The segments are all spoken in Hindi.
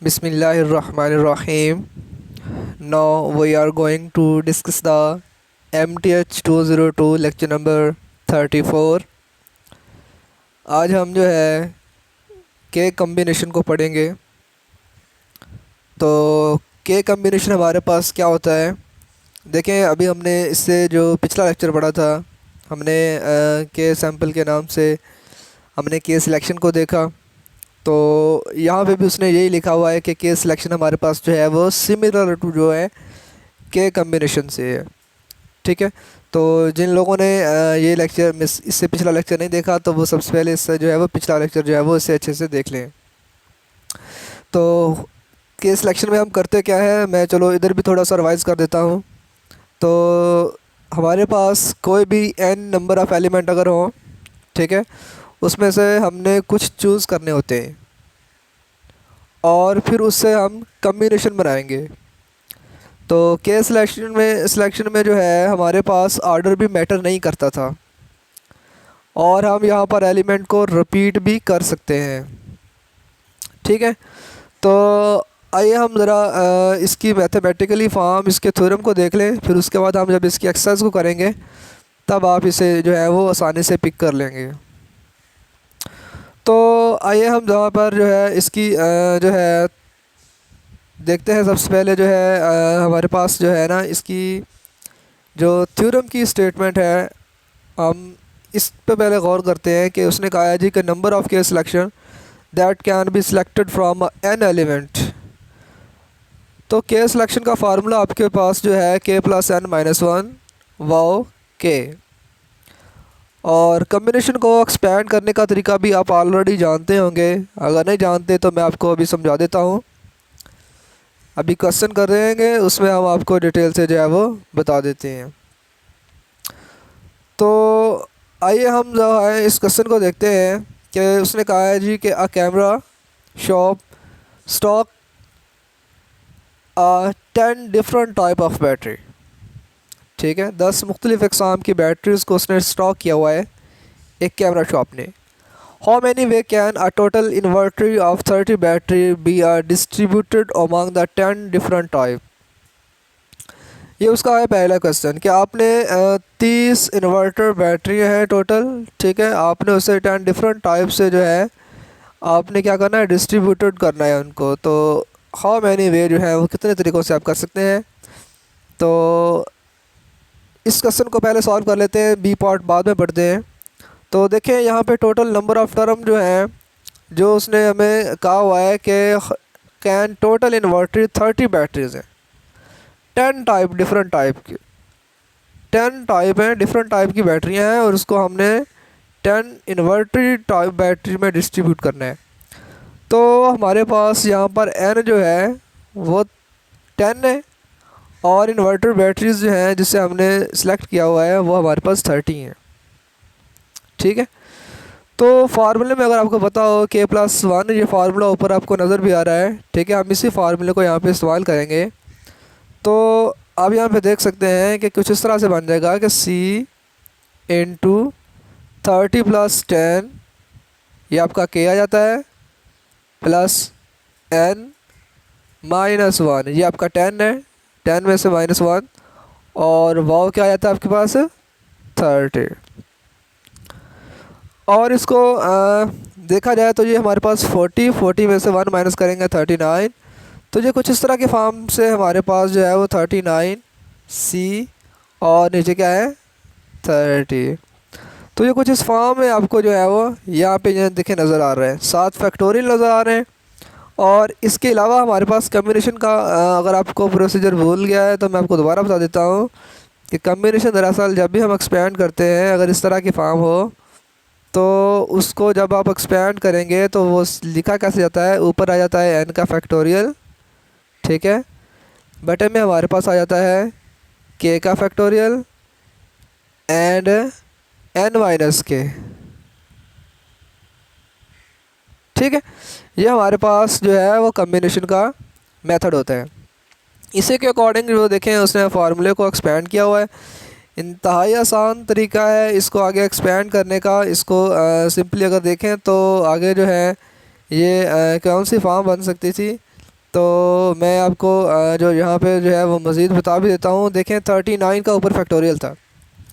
Bismillahirrahmanirrahim. Now we are going to discuss the MTH 202 lecture number 34. आज हम जो है के कम्बिनेशन को पढ़ेंगे। तो के कम्बिनेशन हमारे पास क्या होता है, देखें अभी हमने इससे जो पिछला लेक्चर पढ़ा था हमने के सैम्पल के नाम से हमने के सिलेक्शन को देखा। तो यहाँ पे भी उसने यही लिखा हुआ है कि के सिलेक्शन हमारे पास जो है वो सिमिलर टू जो है के कम्बिनेशन से है। ठीक है, तो जिन लोगों ने ये लेक्चर मिस इससे पिछला लेक्चर नहीं देखा तो वो सबसे पहले इससे जो है वो पिछला लेक्चर जो है वो इससे अच्छे से देख लें। तो के सिलेक्शन में हम करते क्या है, मैं चलो इधर भी थोड़ा सा रिवाइज़ कर देता हूँ। तो हमारे पास कोई भी n नंबर ऑफ़ एलिमेंट अगर हो, ठीक है, उसमें से हमने कुछ चूज़ करने होते हैं और फिर उससे हम कम्बिनेशन बनाएंगे। तो के सिलेक्शन में जो है हमारे पास ऑर्डर भी मैटर नहीं करता था और हम यहाँ पर एलिमेंट को रिपीट भी कर सकते हैं। ठीक है, तो आइए हम ज़रा इसकी मैथमेटिकली फॉर्म, इसके थ्योरम को देख लें, फिर उसके बाद हम जब इसकी एक्सरसाइज को करेंगे तब आप इसे जो है वो आसानी से पिक कर लेंगे। तो आइए हम जहाँ पर जो है इसकी जो है देखते हैं। सबसे पहले जो है हमारे पास जो है ना इसकी जो थ्योरम की स्टेटमेंट है, हम इस पे पहले गौर करते हैं कि उसने कहा है जी कि नंबर ऑफ़ के selection that can be selected from an element. तो के सिलेक्शन का फार्मूला आपके पास जो है k plus n minus one वाओ के, और कम्बिनेशन को एक्सपैंड करने का तरीका भी आप ऑलरेडी जानते होंगे। अगर नहीं जानते तो मैं आपको अभी समझा देता हूँ। अभी क्वेश्चन कर रहे हैं उसमें हम आपको डिटेल से जो है वो बता देते हैं। तो आइए हम जो है इस क्वेश्चन को देखते हैं कि उसने कहा है जी कि a camera shop stock 10 different type of battery. ठीक है, 10 मुख्तलिफ़ अक़साम की बैटरीज़ को उसने स्टॉक किया हुआ है एक कैमरा शॉप ने। How many ways can a total inventory of 30 battery be are distributed among the 10 different type. ये उसका है पहला क्वेश्चन कि आपने 30 इन्वर्टर बैटरी हैं टोटल, ठीक है, आपने उसे 10 डिफरेंट टाइप से जो है आपने क्या करना है, डिस्ट्रीब्यूटेड करना है उनको। तो हाउ मैनी वे जो है वो कितने तरीक़ों से आप कर सकते हैं। तो इस क्वेश्चन को पहले सॉल्व कर लेते हैं, बी पार्ट बाद में पढ़ते हैं। तो देखें यहाँ पे टोटल नंबर ऑफ़ टर्म जो है जो उसने हमें कहा हुआ है कि कैन टोटल इन्वर्टरी 30 बैटरीज़ हैं, 10 टाइप डिफरेंट टाइप की 10 टाइप हैं, डिफरेंट टाइप की बैटरियाँ हैं और उसको हमने 10 इन्वर्टरी टाइप बैटरी में डिस्ट्रीब्यूट करना है। तो हमारे पास यहाँ पर एन जो है वो 10 है और इन्वर्टर बैटरीज़ जो हैं जिसे हमने सेलेक्ट किया हुआ है वो हमारे पास 30 हैं। ठीक है, तो फार्मूले में अगर आपको पता हो के प्लस वन, ये फार्मूला ऊपर आपको नज़र भी आ रहा है। ठीक है, हम इसी फार्मूले को यहाँ पे इस्तेमाल करेंगे। तो आप यहाँ पे देख सकते हैं कि कुछ इस तरह से बन जाएगा कि सी इंटू 30 प्लस 10, ये आपका के आ जाता है, प्लस एन माइनस वन, ये आपका 10 है, 10 में से माइनस वन, और वाव क्या आ जाता है आपके पास 30। और इसको देखा जाए तो ये हमारे पास 40 में से 1 माइनस करेंगे 39। तो ये कुछ इस तरह के फॉर्म से हमारे पास जो है वो 39 सी और नीचे क्या है 30। तो ये कुछ इस फॉर्म में आपको जो है वो यहाँ पे ये देखे नज़र आ रहे हैं, 7 फैक्टोरियल नज़र आ रहे हैं। और इसके अलावा हमारे पास कम्बिनेशन का अगर आपको प्रोसीजर भूल गया है तो मैं आपको दोबारा बता देता हूँ कि कम्बिनेशन दरअसल जब भी हम एक्सपेंड करते हैं, अगर इस तरह की फॉर्म हो तो उसको जब आप एक्सपेंड करेंगे तो वो लिखा कैसे जाता है, ऊपर आ जाता है एन का फैक्टोरियल, ठीक है, बटन में हमारे पास आ जाता है के का फैक्टोरियल एंड एन माइनस के। ठीक है, ये हमारे पास जो है वो कम्बिनेशन का मेथड होता है। इसी के अकॉर्डिंग जो देखें उसने फार्मूले को एक्सपेंड किया हुआ है। इंतहाई आसान तरीका है इसको आगे एक्सपेंड करने का। इसको सिंपली अगर देखें तो आगे जो है ये कौन सी फॉर्म बन सकती थी, तो मैं आपको जो यहाँ पे जो है वो मज़ीद बता भी देता हूँ। देखें 39 का ऊपर फैक्टोरियल था,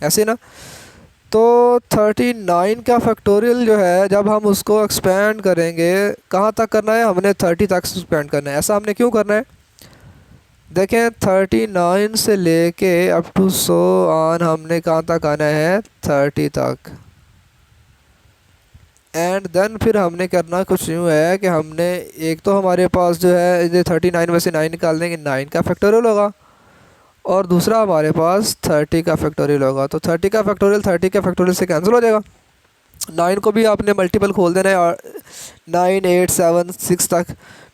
ऐसे ना। तो 39 का फैक्टोरियल जो है जब हम उसको एक्सपेंड करेंगे, कहाँ तक करना है, हमने 30 तक एक्सपेंड करना है। ऐसा हमने क्यों करना है, देखें 39 से लेके अप टू 100 ऑन हमने कहाँ तक आना है, 30 तक। एंड देन फिर हमने करना कुछ यूँ है कि हमने एक तो हमारे पास जो है ये 39 में से 9 निकाल देंगे, 9 का फैक्टोरियल होगा, और दूसरा हमारे पास 30 का फैक्टोरियल होगा। तो 30 का फैक्टोरियल 30 का फैक्टोरियल से कैंसिल हो जाएगा। 9 को भी आपने मल्टीपल खोल देना है, और 9 8 7 6 तक।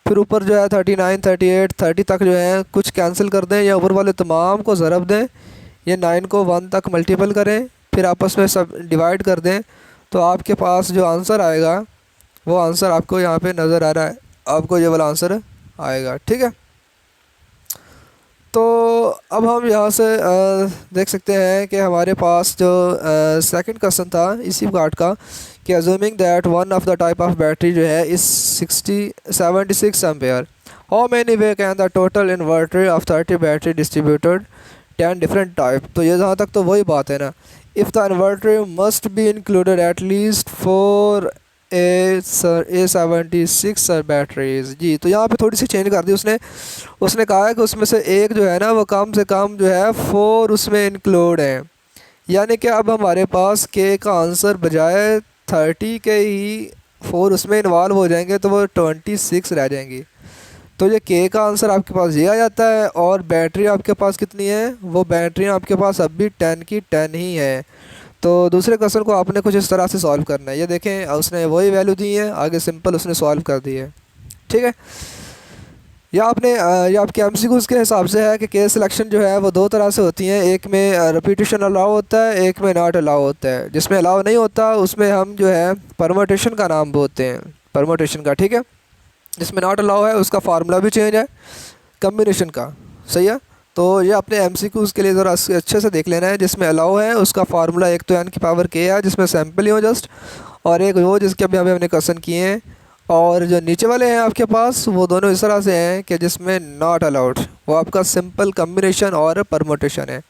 फिर ऊपर जो है 39 38 30 तक जो है कुछ कैंसिल कर दें, या ऊपर वाले तमाम को ज़रब दें, या 9 को 1 तक मल्टीपल करें, फिर आपस में सब डिवाइड कर दें। तो आपके पास जो आंसर आएगा वो आंसर आपको यहाँ पे नज़र आ रहा है, आपको ये वाला आंसर आएगा, ठीक है। तो अब हम यहाँ से देख सकते हैं कि हमारे पास जो सेकंड क्वेश्चन था इसी पार्ट का, कि assuming that one of the type of battery जो है इस 76 ampere, how many ways can the total inverter of 30 battery distributed 10 different type. तो ये जहाँ तक तो वही बात है ना, if the inverter must be included at least 4 A76 batteries. जी, तो यहाँ पे थोड़ी सी चेंज कर दी उसने। उसने कहा है कि उसमें से एक जो है ना वो कम से कम जो है 4 उसमें इंक्लूड है, यानी कि अब हमारे पास के का आंसर बजाय 30 के ही 4 उसमें इन्वॉल्व हो जाएंगे, तो वो 26 रह जाएंगी। तो ये के का आंसर आपके पास ये आ जाता है, और बैटरी आपके पास कितनी है, वो बैटरी आपके पास अब भी 10 की 10 ही है। तो दूसरे क्वेश्चन को आपने कुछ इस तरह से सॉल्व करना है। ये देखें उसने वही वैल्यू दी है, आगे सिंपल उसने सॉल्व कर दी है, ठीक है। या आपने ये आपके एमसीक्यूज़ के हिसाब से है कि केस सिलेक्शन जो है वो दो तरह से होती हैं, एक में रिपीटेशन अलाउ होता है, एक में नॉट अलाउ होता है। जिसमें अलाउ नहीं होता उसमें हम जो है परमोटेशन का नाम बोलते हैं, परमोटेशन का, ठीक है। जिसमें नॉट अलाउ है उसका फार्मूला भी चेंज है कम्बिनेशन का, सही है। तो ये अपने एमसीक्यूज़ के लिए ज़रा अच्छे से देख लेना है। जिसमें अलाउ है उसका फार्मूला एक तो n की पावर k है जिसमें सैम्पल ही हो जस्ट, और एक वो जिसके अभी हमने क्वेश्चन किए हैं। और जो नीचे वाले हैं आपके पास वो दोनों इस तरह से हैं कि जिसमें नॉट अलाउड, वो आपका सिंपल कम्बिनेशन और परमोटेशन है।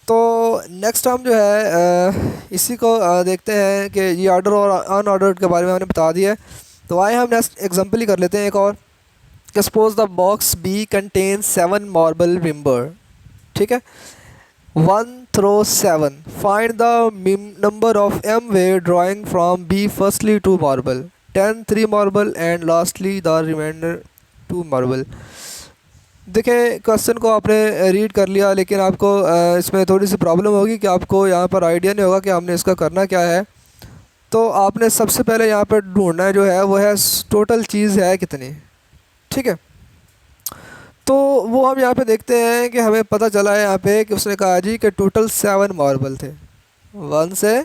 तो नेक्स्ट हम जो है इसी को देखते हैं कि ये ऑर्डर और अनऑर्डर्ड के बारे में हमने बता दिया है। तो आए हम नेक्स्ट एग्जांपल ही कर लेते हैं एक और, कि suppose the box B contain 7 marble member, ठीक है, 1 through 7, find the number of m way drawing from b firstly 2 marble, 10 3 marble and lastly the remainder 2 marble। देखें क्वेश्चन को आपने रीड कर लिया, लेकिन आपको इसमें थोड़ी सी प्रॉब्लम होगी कि आपको यहाँ पर आइडिया नहीं होगा कि हमने इसका करना क्या है। तो आपने सबसे पहले यहाँ पर ढूंढना जो है वो है टोटल चीज़ है कितनी, ठीक है। तो वो हम यहाँ पे देखते हैं कि हमें पता चला है यहाँ पे कि उसने कहा जी कि टोटल 7 मार्बल थे, 1 से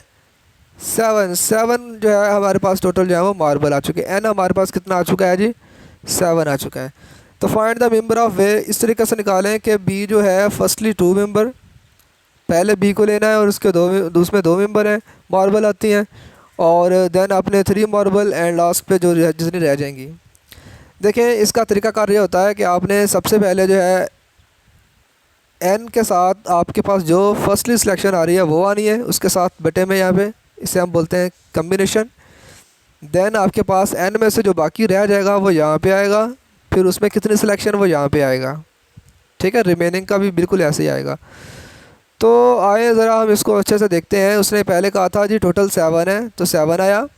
7 जो है हमारे पास टोटल जो है वो मार्बल आ चुके हैं। एन हमारे पास कितना आ चुका है जी, 7 आ चुका है। तो फाइंड द मेंबर ऑफ वे इस तरीके से निकालें कि बी जो है फर्स्टली 2 मेंबर, पहले बी को लेना है और उसके उसमें 2 मेंबर हैं, मार्बल आती हैं, और देन अपने 3 मार्बल एंड लास्ट पे जो जितनी रह जाएंगी। देखें इसका तरीकाकार ये होता है कि आपने सबसे पहले जो है एन के साथ आपके पास जो फर्स्टली सिलेक्शन आ रही है वो आनी है, उसके साथ बटे में यहाँ पे इसे हम बोलते हैं कम्बिनेशन। देन आपके पास एन में से जो बाकी रह जाएगा वो यहाँ पे आएगा, फिर उसमें कितनी सिलेक्शन वो यहाँ पे आएगा, ठीक है। रिमेनिंग का भी बिल्कुल ऐसे ही आएगा। तो आए ज़रा हम इसको अच्छे से देखते हैं। उसने पहले कहा था जी टोटल 7 है, तो 7 आया,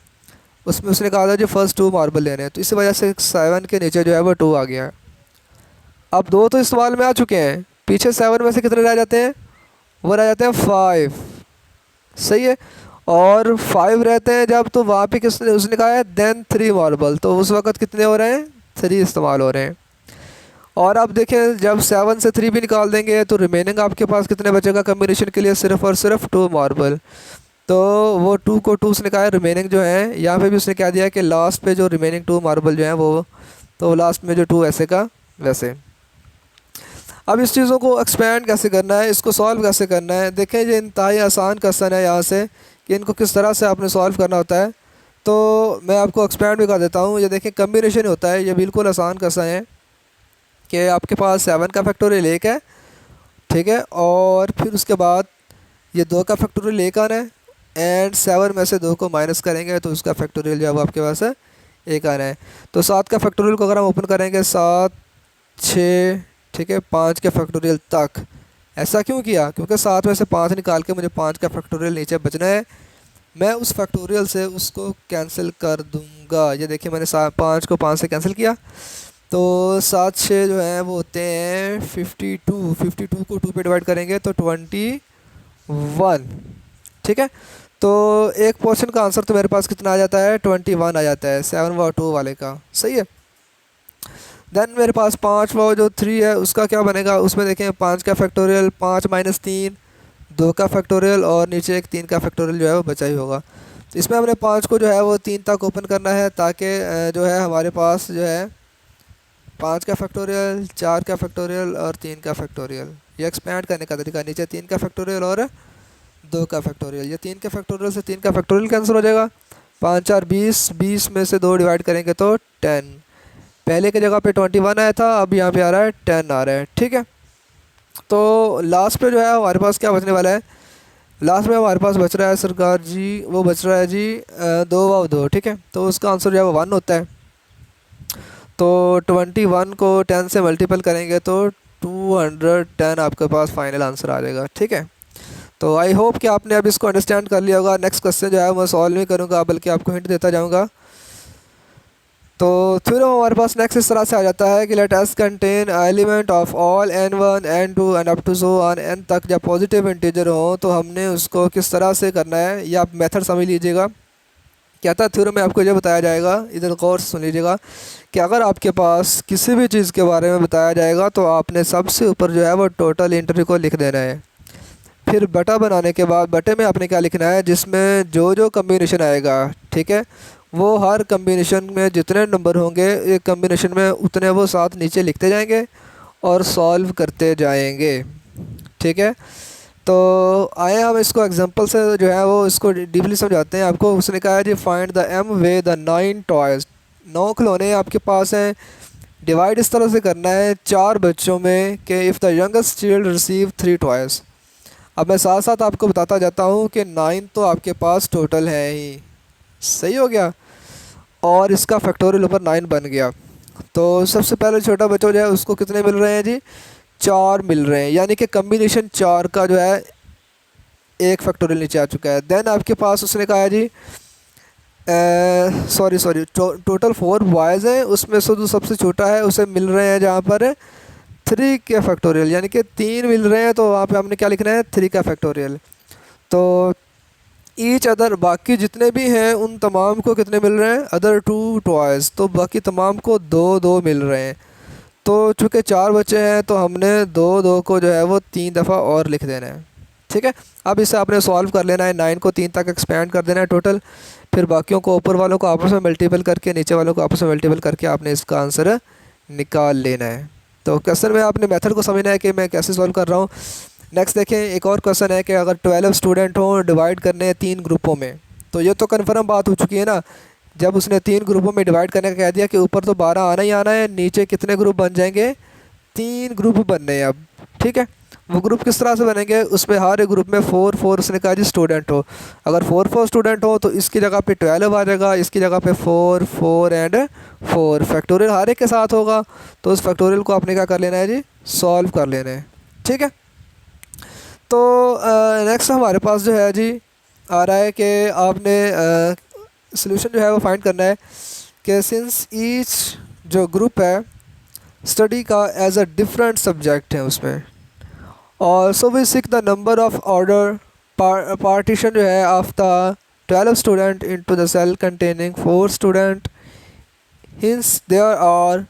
उसमें उसने कहा था जी फर्स्ट 2 मार्बल लेने हैं, तो इसी वजह से 7 के नीचे जो है वो 2 आ गया है। अब 2 तो इस्तेमाल में आ चुके हैं, पीछे 7 में से कितने रह जाते हैं, वो रह जाते हैं 5, सही है। और 5 रहते हैं जब, तो वहाँ पे किसने उसने कहा है देन 3 मार्बल, तो उस वक्त कितने हो रहे हैं, 3 इस्तेमाल हो रहे हैं। और अब देखें जब 7 से 3 भी निकाल देंगे तो रिमेनिंग आपके पास कितने बचेगा कम्बिनेशन के लिए, सिर्फ और सिर्फ 2 मार्बल। तो वो 2 को 2 उसने कहा है रिमेनिंग जो है, यहाँ पे भी उसने कह दिया कि लास्ट पे जो रिमेनिंग 2 मार्बल जो है वो, तो लास्ट में जो 2 ऐसे का वैसे। अब इस चीज़ों को एक्सपेंड कैसे करना है, इसको सॉल्व कैसे करना है, देखें ये इंतहाई आसान क्वेश्चन है यहाँ से कि इनको किस तरह से आपने सॉल्व करना होता है। तो मैं आपको एक्सपेंड भी कर देता हूँ। ये देखिए कम्बिनेशन होता है, ये बिल्कुल आसान कैसा है कि आपके पास 7 का फैक्टोरियल 1 है, ठीक है, और फिर उसके बाद ये 2 का फैक्टोरियल 1 आना है, एंड 7 में से 2 को माइनस करेंगे तो उसका फैक्टोरियल जो है वो आपके पास है 1 आना है। तो 7 का फैक्टोरियल को अगर हम ओपन करेंगे 7 6, ठीक है, 5 के फैक्टोरियल तक। ऐसा क्यों किया? क्योंकि 7 में से 5 निकाल के मुझे 5 का फैक्टोरियल नीचे बचना है, मैं उस फैक्टोरियल से उसको कैंसिल कर दूंगा। ये देखिए मैंने 5 को 5 से कैंसिल किया, तो 7 6 जो है वो होते हैं 52, 52 को 2 पे डिवाइड करेंगे तो 21, ठीक है। तो एक पोर्शन का आंसर तो मेरे पास कितना आ जाता है, 21 आ जाता है 7 व 2 वाले का, सही है। देन मेरे पास 5 व जो 3 है उसका क्या बनेगा, उसमें देखें 5 का फैक्टोरियल 5 माइनस 3, 2 का फैक्टोरियल और नीचे एक 3 का फैक्टोरियल जो है वो बचा ही होगा। तो इसमें हमने 5 को जो है वो 3 तक ओपन करना है, ताकि जो है हमारे पास जो है 5 का फैक्टोरियल, 4 का फैक्टोरियल और 3 का फैक्टोरियल, ये एक्सपेंड करने का तरीका। नीचे 3 का फैक्टोरियल और 2 का फैक्टोरियल, ये 3 के फैक्टोरियल से 3 का फैक्टोरियल कैंसिल हो जाएगा। 5 4 20, 20 में से 2 डिवाइड करेंगे तो 10। पहले की जगह पे 21 आया था, अब यहाँ पे आ रहा है 10 आ रहा है, ठीक है। तो लास्ट पे जो है हमारे पास क्या बचने वाला है, लास्ट में हमारे पास बच रहा है सरकार जी, वो बच रहा है जी 2 व 2, ठीक है। तो उसका आंसर जो है वो 1 होता है। तो 21 को 10 से मल्टीपल करेंगे तो 210 आपके पास फाइनल आंसर आ जाएगा, ठीक है। तो आई होप कि आपने अब इसको अंडरस्टैंड कर लिया होगा। नेक्स्ट क्वेश्चन जो है मैं सॉल्व नहीं करूँगा, बल्कि आपको हिंट देता जाऊँगा। तो फिर हमारे पास नेक्स्ट इस तरह से आ जाता है कि let S contain element of all n1 n2 and up to so on n तक जब पॉजिटिव इंटीजर हो, तो हमने उसको किस तरह से करना है, या आप मेथड समझ लीजिएगा। क्या था थ्योरम में आपको ये बताया जाएगा, इधर गौर से सुन लीजिएगा, कि अगर आपके पास किसी भी चीज़ के बारे में बताया जाएगा तो आपने सबसे ऊपर जो है वो टोटल इंट्री को लिख देना है। फिर बटा बनाने के बाद बटे में आपने क्या लिखना है, जिसमें जो जो कम्बिनेशन आएगा, ठीक है, वो हर कम्बिनेशन में जितने नंबर होंगे एक कम्बिनेशन में उतने वो साथ नीचे लिखते जाएंगे और सॉल्व करते जाएंगे, ठीक है। तो आए हम इसको एग्जांपल से जो है वो इसको डीपली समझाते हैं आपको। उसने कहा है जी find the m way the 9 toys, 9 खिलौने आपके पास हैं, डिवाइड इस तरह से करना है 4 बच्चों में कि if the youngest child receive 3 toys. अब मैं साथ साथ आपको बताता जाता हूँ कि 9 तो आपके पास टोटल है ही, सही हो गया, और इसका फैक्टोरियल ऊपर 9 बन गया। तो सबसे पहले छोटा बच्चा जो है उसको कितने मिल रहे हैं जी, 4 मिल रहे हैं, यानी कि कम्बिनेशन 4 का जो है एक फैक्टोरियल नीचे आ चुका है। देन आपके पास उसने कहा है जी सॉरी टोटल 4 बॉयज़ हैं, उसमें से जो सबसे छोटा है उसे मिल रहे हैं जहाँ पर 3 के फैक्टोरियल, यानी कि 3 मिल रहे हैं, तो वहाँ पे हमने क्या लिखना है 3 का फैक्टोरियल। तो ईच अदर, बाकी जितने भी हैं उन तमाम को कितने मिल रहे हैं, अदर 2 टॉयज़, तो बाकी तमाम को 2 2 मिल रहे हैं। तो चूँकि 4 बच्चे हैं तो हमने 2 2 को जो है वो 3 दफ़ा और लिख देना है, ठीक है। अब इसे आपने सॉल्व कर लेना है, 9 को 3 तक एक्सपेंड कर देना है टोटल, फिर बाकियों को ऊपर वालों को आपस में मल्टीपल करके नीचे वालों को आपस में मल्टीपल करके आपने इसका आंसर निकाल लेना है। तो क्वेश्चन में आपने मेथड को समझना है कि मैं कैसे सॉल्व कर रहा हूँ। नेक्स्ट देखें, एक और क्वेश्चन है कि अगर 12 स्टूडेंट हों, डिवाइड करने हैं 3 ग्रुपों में, तो ये तो कन्फर्म बात हो चुकी है ना, जब उसने 3 ग्रुपों में डिवाइड करने का कह दिया कि ऊपर तो 12 आना ही आना है, नीचे कितने ग्रुप बन जाएंगे, 3 ग्रुप बनने हैं अब, ठीक है। वो ग्रुप किस तरह से बनेंगे, उसमें हर एक ग्रुप में 4 4 उसने कहा जी स्टूडेंट हो। अगर 4 4 स्टूडेंट हो तो इसकी जगह पे 12 आ जाएगा, इसकी जगह पे 4 4 एंड 4, फैक्टोरियल हर एक के साथ होगा। तो उस फैक्टोरियल को आपने क्या कर लेना है जी, सॉल्व कर लेना है, ठीक है। तो नेक्स्ट हमारे पास जो है जी आ रहा है कि आपने सोल्यूशन जो है वो फाइंड करना है कि सिंस ईच जो ग्रुप है स्टडी का एज अ डिफरेंट सब्जेक्ट है उसमें, और so we seek the number of order partition जो है of the 12 student into the cell containing 4 student, hence there are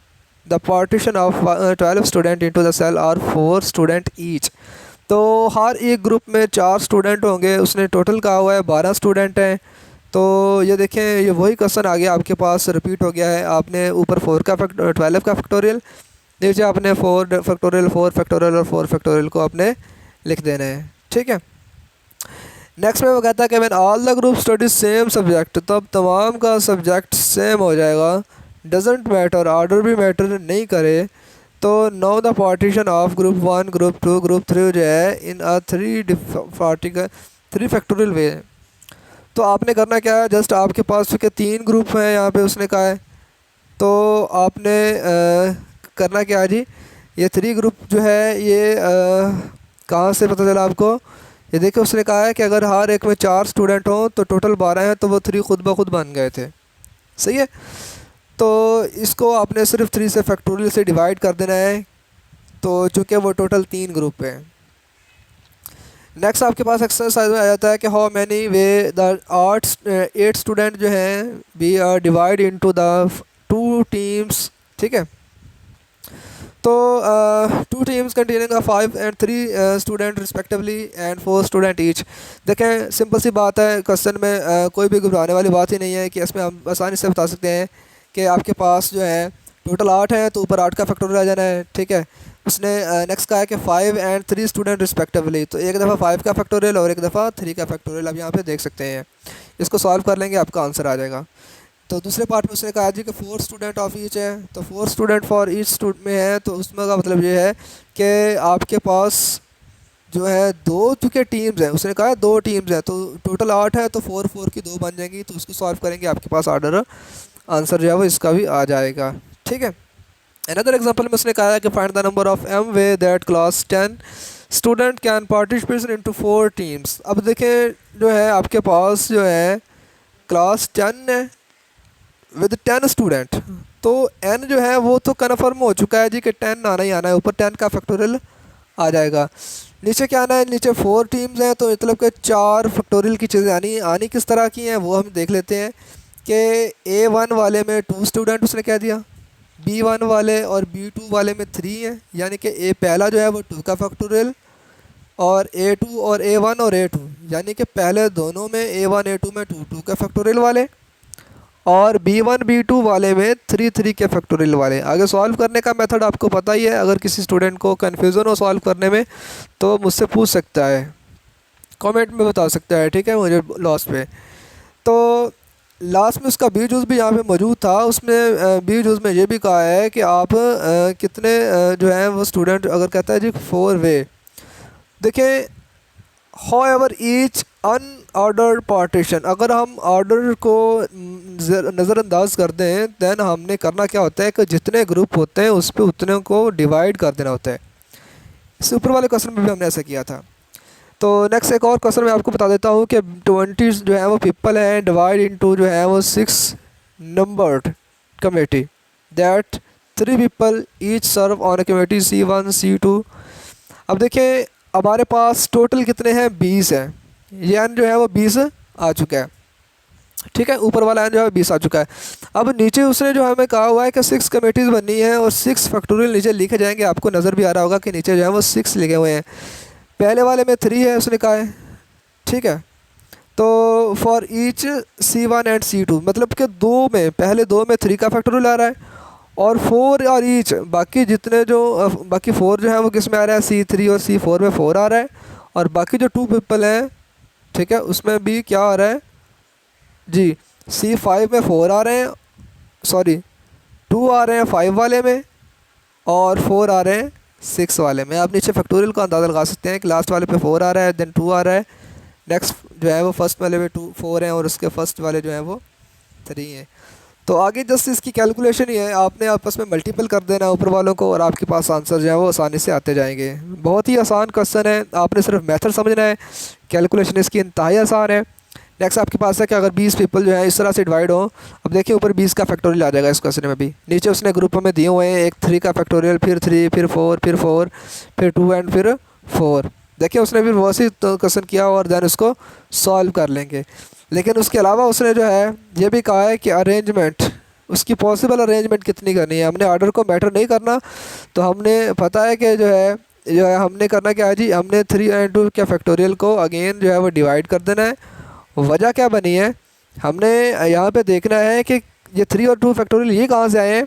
the partition of 12 student into the cell are 4 student each. तो हर एक ग्रुप में 4 स्टूडेंट होंगे, उसने टोटल कहा हुआ है 12 स्टूडेंट हैं। तो ये देखें, ये वही क्वेश्चन आ गया आपके पास, रिपीट हो गया है। आपने ऊपर 12 का फैक्टोरियल, नीचे आपने 4 फैक्टोरियल 4 फैक्टोरियल और 4 फैक्टोरियल को आपने लिख देना है, ठीक है। नेक्स्ट में वो कहता है कि when all the group study same subject, तब तमाम का सब्जेक्ट सेम हो जाएगा। डजेंट मैटर, ऑर्डर भी मैटर नहीं करे। तो know the partition of group 1, group 2, group 3 जो है इन अ थ्री फैक्टोरियल वे। तो आपने करना क्या है, जस्ट आपके पास चूँकि 3 ग्रुप हैं यहाँ पे उसने कहा है, तो आपने करना क्या है जी, ये 3 ग्रुप जो है ये कहाँ से पता चला आपको, ये देखिए उसने कहा है कि अगर हर एक में 4 स्टूडेंट हों तो टोटल 12 हैं, तो वो 3 खुद ब खुद बन गए थे। सही है, तो इसको आपने सिर्फ 3 से फैक्टोरियल से डिवाइड कर देना है, तो चूँकि वो टोटल 3 ग्रुप है। नेक्स्ट आपके पास एक्सरसाइज में आ जाता है कि how many way the 8 student जो हैं be are divide into the 2 teams. ठीक है, तो 2 teams containing 5 and 3 student respectively and 4 student each. देखें सिंपल सी बात है, क्वेश्चन में कोई भी घबराने वाली बात ही नहीं है कि इसमें हम आसानी से बता सकते हैं कि आपके पास जो है टोटल 8 है, तो ऊपर 8 का फैक्टोरियल आ जाना है। ठीक है, उसने नेक्स्ट कहा है कि 5 and 3 स्टूडेंट रिस्पेक्टिवली, तो एक दफ़ा 5 का फैक्टोरियल और एक दफ़ा 3 का फैक्टोरियल आप यहाँ पे देख सकते हैं। इसको सॉल्व कर लेंगे, आपका आंसर आ जाएगा। तो दूसरे पार्ट में उसने कहा जी कि 4 स्टूडेंट ऑफ ईच है, तो 4 स्टूडेंट फॉर ईच स्टूडेंट में है, तो उसमें का मतलब ये है कि आपके पास जो है 2 चूँकि टीम्स हैं, उसने कहा 2 टीम्स हैं, तो टोटल 8 है, तो 4 4 की 2 बन जाएंगी, तो उसको सॉल्व करेंगे, आपके पास ऑर्डर आंसर जो है वो इसका भी आ जाएगा। ठीक है, अनदर एग्जांपल में उसने कहा है कि find the number of m way that class 10 student can participate into 4 teams. अब देखें जो है आपके पास जो है क्लास 10 है विद 10 स्टूडेंट, तो n जो है वो तो कन्फर्म हो चुका है जी कि 10 आना ही आना है, ऊपर 10 का फैक्टोरियल आ जाएगा। नीचे क्या आना है, नीचे 4 टीम्स हैं, तो मतलब कि 4 फैक्टोरियल की चीज़ें आनी किस तरह की हैं वो हम देख लेते हैं कि A1 वाले में 2 स्टूडेंट उसने कह दिया, B1 वाले और B2 वाले में 3 हैं, यानी कि ए पहला जो है वो 2 का फैक्टोरियल, और A2 और A1 और A2 यानी कि पहले दोनों में A1 A2 में 2 2 का फैक्टोरियल वाले, और B1 B2 वाले में 3 3 के फैक्टोरियल वाले। आगे सॉल्व करने का मेथड आपको पता ही है, अगर किसी स्टूडेंट को कन्फ्यूज़न हो सॉल्व करने में तो मुझसे पूछ सकता है, कमेंट में बता सकता है। ठीक है, मुझे लास्ट पे तो लास्ट में उसका बी जूस भी यहाँ पे मौजूद था, उसमें बी जूस में ये भी कहा है कि आप कितने जो है वो स्टूडेंट, अगर कहता है जी 4 वे, देखिए how ever each unordered partition, अगर हम ऑर्डर को नज़रअंदाज कर दें दैन हमने करना क्या होता है कि जितने ग्रुप होते हैं उस पर उतने को डिवाइड कर देना होता है। इससे ऊपर वाले क्वेश्चन में भी हमने ऐसा किया था। तो नेक्स्ट एक और क्वेश्चन मैं आपको बता देता हूँ कि 20 जो है वो पीपल हैं, डिवाइड इनटू जो है वो 6 numbered committee that 3 people each serve on a committee C1 C2। अब देखिए हमारे पास टोटल कितने हैं, 20 हैं, ये एन जो है वो 20 आ चुका है। ठीक है, ऊपर वाला एन जो है 20 आ चुका है। अब नीचे उसने जो हमें कहा हुआ है कि 6 कमेटीज़ बननी है और 6 फैक्टोरियल नीचे लिखे जाएंगे, आपको नज़र भी आ रहा होगा कि नीचे जो है वो 6 लिखे हुए हैं। पहले वाले में 3 है उसने कहा है। ठीक है, तो for each C1 and C2 मतलब कि पहले दो में 3 का फैक्टोरियल आ रहा है, और 4 और ईच बाकी जितने जो बाकी 4 जो है वो किस में आ रहा है, C3 और C4 में 4 आ रहा है, और बाकी जो 2 पीपल हैं ठीक है उसमें भी क्या आ रहा है जी, C5 में 4 आ रहे हैं, सॉरी 2 आ रहे हैं 5 वाले में, और 4 आ रहे हैं 6 वाले में। आप नीचे फैक्टोरियल का अंदाज़ा लगा सकते हैं कि लास्ट वाले पे 4 आ रहा है, देन 2 आ रहा है, नेक्स्ट जो है वो फर्स्ट वाले में 4 हैं, और उसके फर्स्ट वाले जो हैं वो 3 हैं। तो आगे जस्ट इसकी कैलकुलेशन ही है, आपने आपस में मल्टीपल कर देना ऊपर वालों को, और आपके पास आंसर जो है वो आसानी से आते जाएंगे। बहुत ही आसान क्वेश्चन है, आपने सिर्फ मेथड समझना है, कैलकुलेशन इसकी इंतहाई आसान है। नेक्स्ट आपके पास है कि अगर 20 पीपल जो है इस तरह से डिवाइड हो, अब देखिए ऊपर 20 का फैक्टोरियल आ जाएगा इस क्वेश्चन में भी। नीचे उसने ग्रुप में दिए हुए हैं, एक 3 का फैक्टोरियल, फिर 3, फिर 4, फिर 4, फिर 2 एंड फिर 4। देखिए उसने फिर वैसे क्वेश्चन किया और देन उसको सॉल्व कर लेंगे। लेकिन उसके अलावा उसने जो है ये भी कहा है कि अरेंजमेंट, उसकी पॉसिबल अरेंजमेंट कितनी करनी है। हमने ऑर्डर को मैटर नहीं करना, तो हमने पता है कि जो है हमने करना क्या है जी, हमने 3 एंड 2 के फैक्टोरियल को अगेन जो है वो डिवाइड कर देना है। वजह क्या बनी है, हमने यहाँ पे देखना है कि ये 3 और 2 फैक्टोरियल ये कहाँ से आए हैं,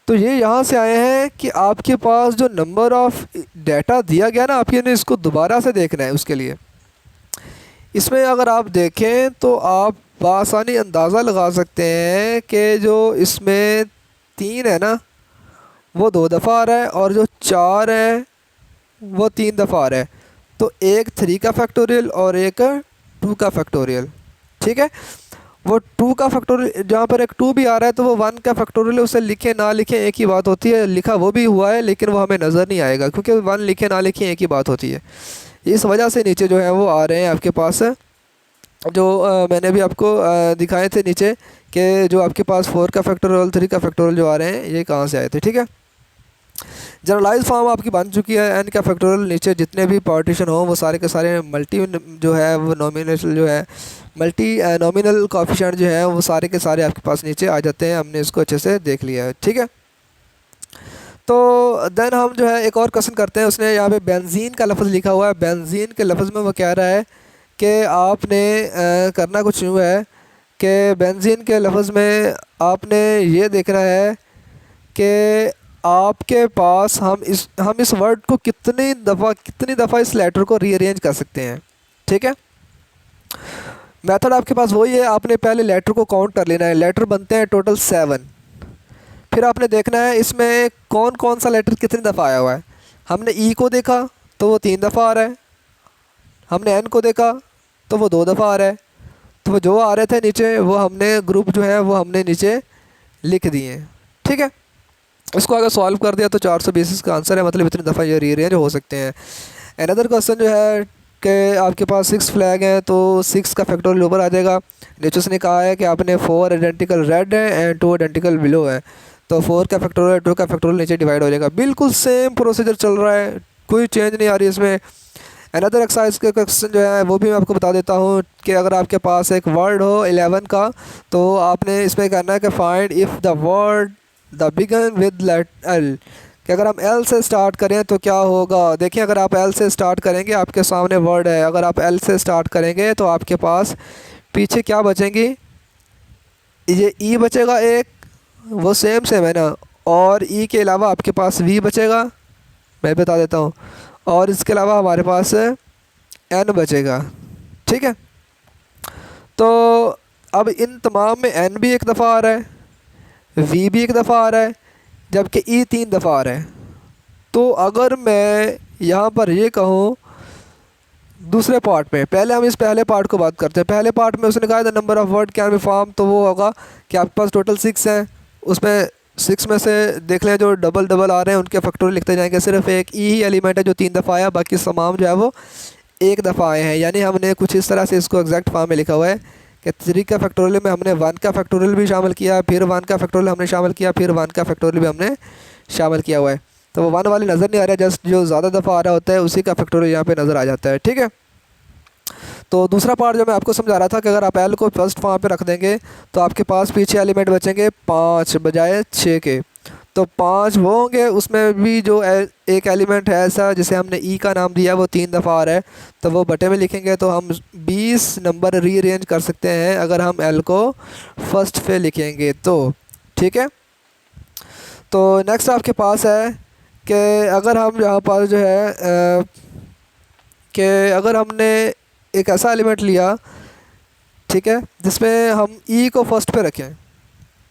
तो ये यहाँ से आए हैं कि आपके पास जो नंबर ऑफ़ डाटा दिया गया ना, आपने इसको दोबारा से देखना है। उसके लिए इसमें अगर आप देखें तो आप बआसानी अंदाज़ा लगा सकते हैं कि जो इसमें 3 है ना वो 2 दफ़ा आ रहा है, और जो 4 है वो 3 दफ़ा आ रहा है। तो एक 3 का फैक्टोरियल और एक 2 का फैक्टोरियल। ठीक है, वो 2 का फैक्टोरियल जहाँ पर एक 2 भी आ रहा है तो वो 1 का फैक्टोरियल उसे लिखे ना लिखे एक ही बात होती है। लिखा वो भी हुआ है लेकिन वो हमें नज़र नहीं आएगा, क्योंकि 1 लिखे ना लिखे एक ही बात होती है। इस वजह से नीचे जो है वो आ रहे हैं आपके पास, जो मैंने भी आपको दिखाए थे नीचे, कि जो आपके पास 4 का फैक्टोरियल 3 का फैक्टोरियल जो आ रहे हैं ये कहाँ से आए थे। ठीक है, जनरलाइज फॉर्म आपकी बन चुकी है। एन का फैक्टोरियल नीचे जितने भी पार्टीशन हो वो सारे के सारे मल्टी जो है वो नॉमिनल जो है मल्टी नॉमिनल कोएफिशिएंट जो है वो सारे के सारे आपके पास नीचे आ जाते हैं। हमने इसको अच्छे से देख लिया है। ठीक है, तो देन हम जो है एक और क्वेश्चन करते हैं। उसने यहाँ पे बेंजीन का लफ्ज़ लिखा हुआ है। बेंजीन के लफ्ज़ में वो कह रहा है कि आपने करना कुछ यूँ है कि बेंजीन के लफ्ज़ में आपने ये देखना है कि आपके पास हम इस वर्ड को कितनी दफ़ा इस लेटर को रीअरेंज कर सकते हैं। ठीक है, मेथड आपके पास वही है। आपने पहले लेटर को काउंट कर लेना है। लेटर बनते हैं टोटल 7। फिर आपने देखना है इसमें कौन कौन सा लेटर कितनी दफ़ा आया हुआ है। हमने ई को देखा तो वो 3 दफ़ा आ रहा है। हमने एन को देखा तो वो 2 दफ़ा आ रहा है। तो वो जो आ रहे थे नीचे वो हमने ग्रुप जो है वो हमने नीचे लिख दिए। ठीक है, इसको अगर सॉल्व कर दिया तो 420 इसका आंसर है, मतलब इतनी दफ़ा ये रीअरेंज हो सकते हैं। अनदर क्वेश्चन जो है कि आपके पास 6 फ्लैग हैं तो 6 का फैक्टोरियल ऊपर आ जाएगा। नीचे उसने कहा है कि आपने 4 आइडेंटिकल रेड है एंड 2 आइडेंटिकल बिलो है, तो 4 का फैक्टोरियल 2 का फैक्टोरियल नीचे डिवाइड हो जाएगा। बिल्कुल सेम प्रोसीजर चल रहा है, कोई चेंज नहीं आ रही इसमें। अनदर एक्सरसाइज के क्वेश्चन जो है वो भी मैं आपको बता देता हूँ कि अगर आपके पास एक वर्ड हो 11 का तो आपने इसमें करना है कि find if the word the begin with letter L, कि अगर हम एल से स्टार्ट करें तो क्या होगा। देखिए, अगर आप एल से स्टार्ट करेंगे आपके सामने वर्ड है, अगर आप एल से स्टार्ट करेंगे तो आपके पास पीछे क्या बचेंगी, ये ई बचेगा एक, वो सेम सेम है ना, और ई के अलावा आपके पास वी बचेगा, मैं बता देता हूँ, और इसके अलावा हमारे पास एन बचेगा। ठीक है, तो अब इन तमाम में एन भी एक दफ़ा आ रहा है, वी भी एक दफ़ा आ रहा है, जबकि ई 3 दफ़ा आ रहा है। तो अगर मैं यहाँ पर ये कहूँ दूसरे पार्ट में, पहले हम इस पहले पार्ट को बात करते हैं। पहले पार्ट में उसने कहा the number of word can be form, तो वो होगा कि आपके पास टोटल 6 हैं, उसमें 6 में से देख लें जो डबल डबल आ रहे हैं उनके फैक्टोरियल लिखते जाएंगे। सिर्फ एक ई ही एलिमेंट है जो 3 दफ़ा आया, बाकी तमाम जो है वो एक दफ़ा आए हैं। यानी हमने कुछ इस तरह से इसको एग्जैक्ट फॉर्म में लिखा हुआ है कि 3 का फैक्टोरियल में हमने 1 का फैक्टोरियल भी शामिल किया, फिर 1 का फैक्टोरियल हमने शामिल किया, फिर 1 का फैक्टोरियल भी हमने शामिल किया हुआ है। तो वो 1 वाली नज़र नहीं आ रहा है, जस्ट जो ज़्यादा दफ़ा आ रहा होता है उसी का फैक्टोरियल यहाँ पे नज़र आ जाता है। ठीक है, तो दूसरा पार्ट जो मैं आपको समझा रहा था कि अगर आप एल को फर्स्ट फॉर्म पे रख देंगे तो आपके पास पीछे एलिमेंट बचेंगे 5 बजाय 6 के। तो 5 वो होंगे, उसमें भी जो एक एलिमेंट है ऐसा जिसे हमने ई का नाम दिया वो 3 दफ़ा आ रहा है, तो वो बटे में लिखेंगे तो हम 20 नंबर रीअरेंज कर सकते हैं अगर हम एल को फर्स्ट पे लिखेंगे तो। ठीक है, तो नेक्स्ट आपके पास है कि अगर हम यहाँ पर जो है कि अगर हमने एक ऐसा एलिमेंट लिया, ठीक है, जिसमें हम ई को फर्स्ट पे रखें।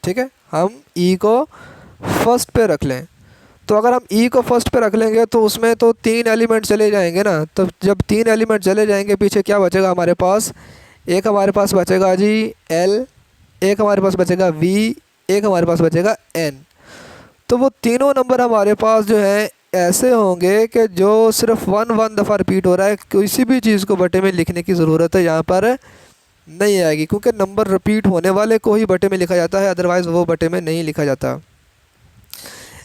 ठीक है, हम ई को फर्स्ट पे रख लें, तो अगर हम ई को फर्स्ट पे रख लेंगे तो उसमें तो 3 एलिमेंट चले जाएंगे ना। तो जब 3 एलिमेंट चले जाएंगे पीछे क्या बचेगा हमारे पास, एक हमारे पास बचेगा जी एल, एक हमारे पास बचेगा वी, एक हमारे पास बचेगा एन। तो वो तीनों नंबर हमारे पास जो है ऐसे होंगे कि जो सिर्फ 1 दफ़ा रिपीट हो रहा है। किसी भी चीज़ को बटे में लिखने की ज़रूरत है यहाँ पर नहीं आएगी, क्योंकि नंबर रिपीट होने वाले को ही बटे में लिखा जाता है, अदरवाइज़ वो बटे में नहीं लिखा जाता।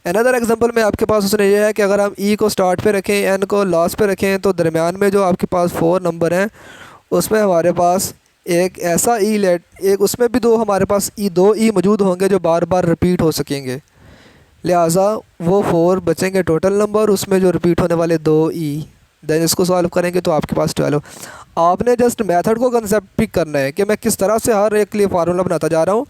अनदर एग्जांपल में आपके पास उसने ये है कि अगर हम ई को स्टार्ट पे रखें, एन को लास्ट पे रखें, तो दरमियान में जो आपके पास 4 नंबर हैं उसमें हमारे पास एक ऐसा एक उसमें भी हमारे पास दो ई मौजूद होंगे जो बार बार रिपीट हो सकेंगे, लिहाजा वो 4 बचेंगे टोटल नंबर, उसमें जो रिपीट होने वाले 2 ई। देन इसको सॉल्व करेंगे तो आपके पास 12। आपने जस्ट मेथड को कंसेप्ट पिक करना है कि मैं किस तरह से हर एक के लिए फार्मूला बनाता जा रहा हूँ।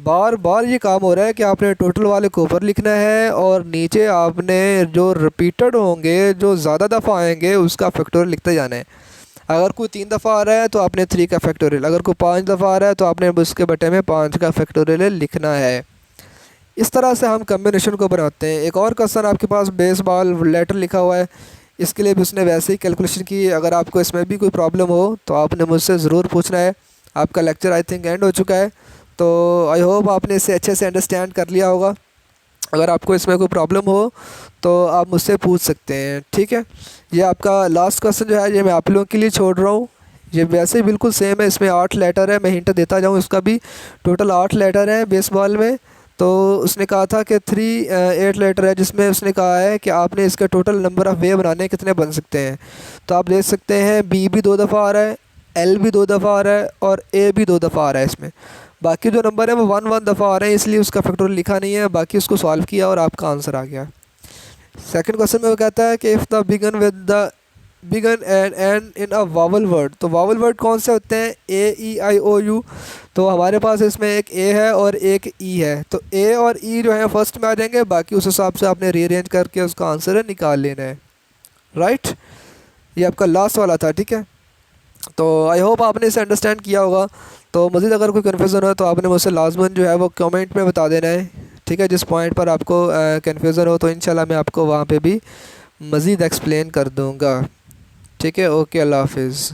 बार बार ये काम हो रहा है कि आपने टोटल वाले को ऊपर लिखना है और नीचे आपने जो रिपीटेड होंगे, जो ज़्यादा दफ़ा आएंगे, उसका फैक्टोरियल लिखते जाना है। अगर कोई 3 दफ़ा आ रहा है तो आपने 3 का फैक्टोरियल, अगर कोई 5 दफ़ा आ रहा है तो आपने उसके बटे में 5 का फैक्टोरियल लिखना है। इस तरह से हम कम्बिनेशन को बनाते हैं। एक और क्वेश्चन आपके पास बेसबॉल लेटर लिखा हुआ है, इसके लिए भी उसने वैसे ही कैलकुलेशन की। अगर आपको इसमें भी कोई प्रॉब्लम हो तो आपने मुझसे ज़रूर पूछना है। आपका लेक्चर आई थिंक एंड हो चुका है, तो आई होप आपने इसे अच्छे से अंडरस्टैंड कर लिया होगा। अगर आपको इसमें कोई प्रॉब्लम हो तो आप मुझसे पूछ सकते हैं, ठीक है। ये आपका लास्ट क्वेश्चन जो है ये मैं आप लोगों के लिए छोड़ रहा हूँ। ये वैसे ही बिल्कुल सेम है, इसमें 8 लेटर है, मैं हिंट देता जाऊँ, इसका भी टोटल 8 लेटर हैं बेसबॉल में। तो उसने कहा था कि 8 लेटर है, जिसमें उसने कहा है कि आपने इसका टोटल नंबर ऑफ़ वे बनाने कितने बन सकते हैं। तो आप देख सकते हैं बी भी 2 दफ़ा आ रहा है, एल भी 2 दफ़ा आ रहा है और ए भी 2 दफ़ा आ रहा है इसमें। बाकी जो नंबर है वो 1 दफ़ा आ रहे हैं, इसलिए उसका फैक्टोरियल लिखा नहीं है। बाकी उसको सॉल्व किया और आपका आंसर आ गया। सेकंड क्वेश्चन में वो कहता है कि if the begin and end in a vowel word, तो वावल वर्ड कौन से होते हैं, ए ई आई ओ यू। तो हमारे पास इसमें एक ए है और एक ई है, तो ए और ई जो है फर्स्ट में आ जाएंगे, बाकी उस हिसाब से आपने रीअरेंज करके उसका आंसर निकाल लेना है, राइट। ये आपका लास्ट वाला था, ठीक है। तो आई होप आपने इसे अंडरस्टैंड किया होगा। तो मज़ीद अगर कोई कन्फ्यूज़न हो तो आपने मुझसे लाजमन जो है वो कमेंट में बता देना है, ठीक है। जिस पॉइंट पर आपको कन्फ्यूज़न हो तो इंशाल्लाह मैं आपको वहाँ पे भी मज़ीद एक्सप्लेन कर दूँगा, ठीक है। ओके, अल्लाह हाफिज़।